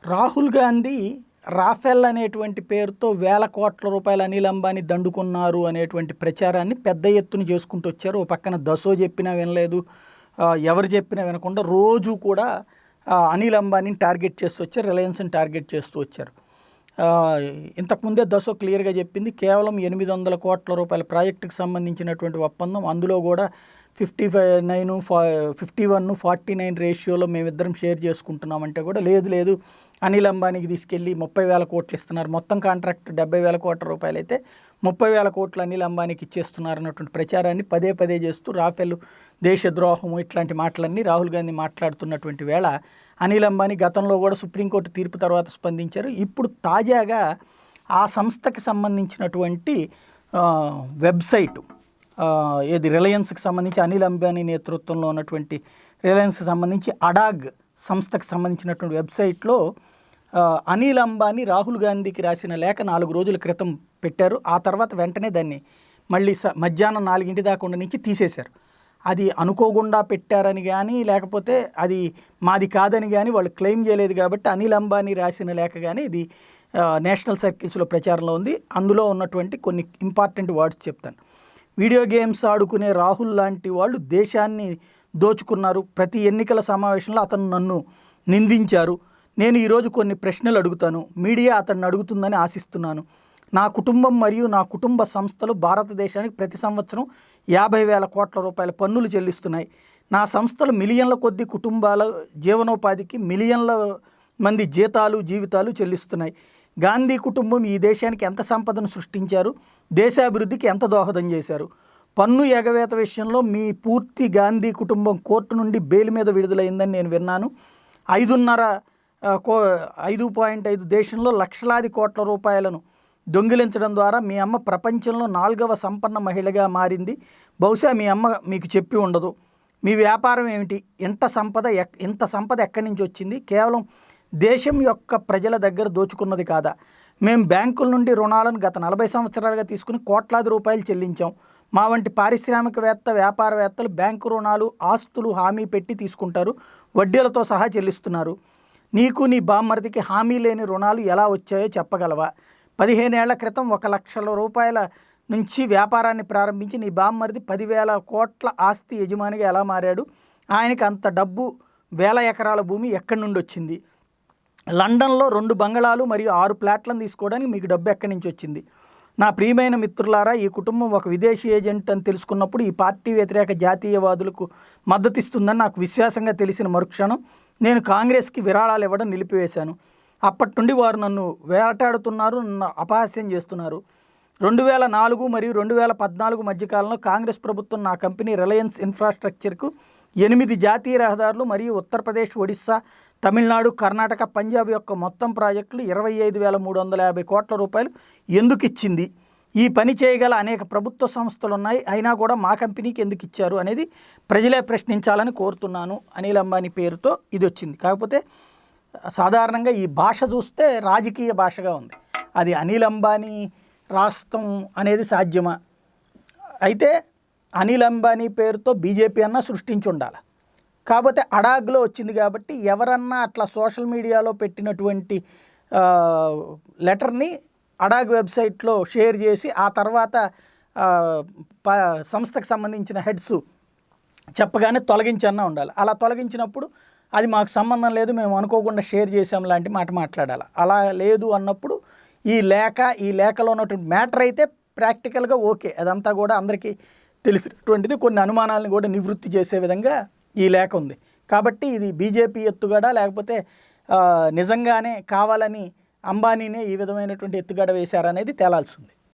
Rahul Gandhi Rafale అనేటువంటి పేరుతో వేల కోట్ల రూపాయల అనిల్ అంబానీ దండుకున్నారు అనేటువంటి ప్రచారాన్ని పెద్ద ఎత్తున చేసుకుంటూ వచ్చారు. ఓ పక్కన దసో చెప్పినా వినలేదు, ఎవరు చెప్పినా వినకుండా రోజు కూడా అనిల్ అంబానీని టార్గెట్ చేస్తూ వచ్చారు, రిలయన్స్ని టార్గెట్ చేస్తూ వచ్చారు. ఇంతకుముందే దసో క్లియర్గా చెప్పింది, కేవలం 800 కోట్ల రూపాయల ప్రాజెక్టుకి సంబంధించినటువంటి ఒప్పందం, అందులో కూడా 51, 49 రేషియోలో మేమిద్దరం షేర్ చేసుకుంటున్నామంటే కూడా లేదు అనిల్ అంబానీకి తీసుకెళ్ళి 30,000 కోట్లు ఇస్తున్నారు, మొత్తం కాంట్రాక్ట్ 70,000 కోట్ల రూపాయలు అయితే 30,000 కోట్లు అనిల్ అంబానీకి ఇచ్చేస్తున్నారు అన్నటువంటి ప్రచారాన్ని పదే చేస్తూ రాఫెల్ దేశద్రోహము ఇట్లాంటి మాటలన్నీ రాహుల్ గాంధీ మాట్లాడుతున్నటువంటి వేళ అనిల్ అంబానీ గతంలో కూడా సుప్రీంకోర్టు తీర్పు తర్వాత స్పందించారు. ఇప్పుడు తాజాగా ఆ సంస్థకి సంబంధించినటువంటి వెబ్సైటు, ఏది రిలయన్స్కి సంబంధించి అనిల్ అంబానీ నేతృత్వంలో ఉన్నటువంటి రిలయన్స్కి సంబంధించి అడాగ్ సంస్థకి సంబంధించినటువంటి వెబ్సైట్లో అనిల్ అంబానీ రాహుల్ గాంధీకి రాసిన లేఖ 4 రోజుల క్రితం పెట్టారు. ఆ తర్వాత వెంటనే దాన్ని మళ్ళీ మధ్యాహ్నం 4 దాకా నుంచి తీసేశారు. అది అనుకోకుండా పెట్టారని కానీ లేకపోతే అది మాది కాదని కానీ వాళ్ళు క్లెయిమ్ చేయలేదు. కాబట్టి అనిల్ అంబానీ రాసిన లేఖ కానీ ఇది నేషనల్ సర్కిల్స్లో ప్రచారంలో ఉంది. అందులో ఉన్నటువంటి కొన్ని ఇంపార్టెంట్ వర్డ్స్ చెప్తాను. వీడియో గేమ్స్ ఆడుకునే రాహుల్ లాంటి వాళ్ళు దేశాన్ని దోచుకున్నారు. ప్రతి ఎన్నికల సమావేశంలో అతను నన్ను నిందించారు. నేను ఈరోజు కొన్ని ప్రశ్నలు అడుగుతాను, మీడియా అతన్ని అడుగుతుందని ఆశిస్తున్నాను. నా కుటుంబం మరియు నా కుటుంబ సంస్థలు భారతదేశానికి ప్రతి సంవత్సరం 50,000 కోట్ల రూపాయల పన్నులు చెల్లిస్తున్నాయి. నా సంస్థలు మిలియన్ల కొద్ది కుటుంబాల జీవనోపాధికి మిలియన్ల మంది జీవితాలు చెల్లిస్తున్నాయి. గాంధీ కుటుంబం ఈ దేశానికి ఎంత సంపదను సృష్టించారు, దేశాభివృద్ధికి ఎంత దోహదం చేశారు. పన్ను ఎగవేత విషయంలో మీ పూర్తి గాంధీ కుటుంబం కోర్టు నుండి బెయిల్ మీద విడుదలైందని నేను విన్నాను. 5.5 దేశంలో లక్షలాది కోట్ల రూపాయలను దొంగిలించడం ద్వారా మీ అమ్మ ప్రపంచంలో 4వ సంపన్న మహిళగా మారింది. బహుశా మీ అమ్మ మీకు చెప్పి ఉండదు. మీ వ్యాపారం ఏమిటి? ఇంత సంపద ఎక్కడి నుంచి వచ్చింది? కేవలం దేశం యొక్క ప్రజల దగ్గర దోచుకున్నది కాదా? మేము బ్యాంకుల నుండి రుణాలను గత 40 సంవత్సరాలుగా తీసుకుని కోట్లాది రూపాయలు చెల్లించాం. మా వంటి పారిశ్రామికవేత్త వ్యాపారవేత్తలు బ్యాంకు రుణాలు ఆస్తులు హామీ పెట్టి తీసుకుంటారు, వడ్డీలతో సహా చెల్లిస్తున్నారు. నీకు నీ బామ్మర్దికి హామీ లేని రుణాలు ఎలా వచ్చాయో చెప్పగలవా? 15 ఏళ్ల క్రితం 1 లక్ష రూపాయల నుంచి వ్యాపారాన్ని ప్రారంభించి నీ బామ్మర్ది 10,000 కోట్ల ఆస్తి యజమానిగా ఎలా మారాడు? ఆయనకి అంత డబ్బు, 1000 ఎకరాల భూమి ఎక్కడి నుండి వచ్చింది? లండన్లో 2 బంగళాలు మరియు 6 ఫ్లాట్లను తీసుకోవడానికి మీకు డబ్బు ఎక్కడి నుంచి వచ్చింది? నా ప్రియమైన మిత్రులారా, ఈ కుటుంబం ఒక విదేశీ ఏజెంట్ అని తెలుసుకున్నప్పుడు ఈ పార్టీ వ్యతిరేక జాతీయవాదులకు మద్దతిస్తుందని నాకు విశ్వాసంగా తెలిసిన మరుక్షణం నేను కాంగ్రెస్కి విరాళాలు ఇవ్వడం నిలిపివేశాను. అప్పటి నుండి వారు నన్ను వేటాడుతున్నారు, నన్ను అపహాస్యం చేస్తున్నారు. 2004 మరియు 2014 మధ్యకాలంలో కాంగ్రెస్ ప్రభుత్వం నా కంపెనీ రిలయన్స్ ఇన్ఫ్రాస్ట్రక్చర్కు 8 జాతీయ రహదారులు మరియు ఉత్తరప్రదేశ్, ఒడిస్సా, తమిళనాడు, కర్ణాటక, పంజాబ్ యొక్క మొత్తం ప్రాజెక్టులు 25,350 కోట్ల రూపాయలు ఎందుకు ఇచ్చింది? ఈ పని చేయగల అనేక ప్రభుత్వ సంస్థలు ఉన్నాయి, అయినా కూడా మా కంపెనీకి ఎందుకు ఇచ్చారు అనేది ప్రజలే ప్రశ్నించాలని కోరుతున్నాను. అనిల్ అంబానీ పేరుతో ఇది వచ్చింది. కాకపోతే సాధారణంగా ఈ భాష చూస్తే రాజకీయ భాషగా ఉంది. అది అనిల్ అంబానీ రాష్ట్రం అనేది సాధ్యమా? అయితే అనిల్ అంబానీ పేరుతో బీజేపీ అన్నా సృష్టించి ఉండాలి. కాకపోతే అడాగ్లో వచ్చింది కాబట్టి ఎవరన్నా అట్లా సోషల్ మీడియాలో పెట్టినటువంటి లెటర్ని అడాగ్ వెబ్సైట్లో షేర్ చేసి ఆ తర్వాత సంస్థకు సంబంధించిన హెడ్స్ చెప్పగానే తొలగించన్నా ఉండాలి. అలా తొలగించినప్పుడు అది మాకు సంబంధం లేదు, మేము అనుకోకుండా షేర్ చేసాం లాంటి మాట మాట్లాడాలి. అలా లేదు అన్నప్పుడు ఈ లేఖలో ఉన్నటువంటి మ్యాటర్ అయితే ప్రాక్టికల్గా ఓకే, అదంతా కూడా అందరికీ తెలిసినటువంటిది. కొన్ని అనుమానాలను కూడా నివృత్తి చేసే విధంగా ఈ లేఖ ఉంది. కాబట్టి ఇది బీజేపీ ఎత్తుగడ లేకపోతే నిజంగానే కావాలని అంబానీనే ఈ విధమైనటువంటి ఎత్తుగడ వేశారనేది తేలాల్సి ఉంది.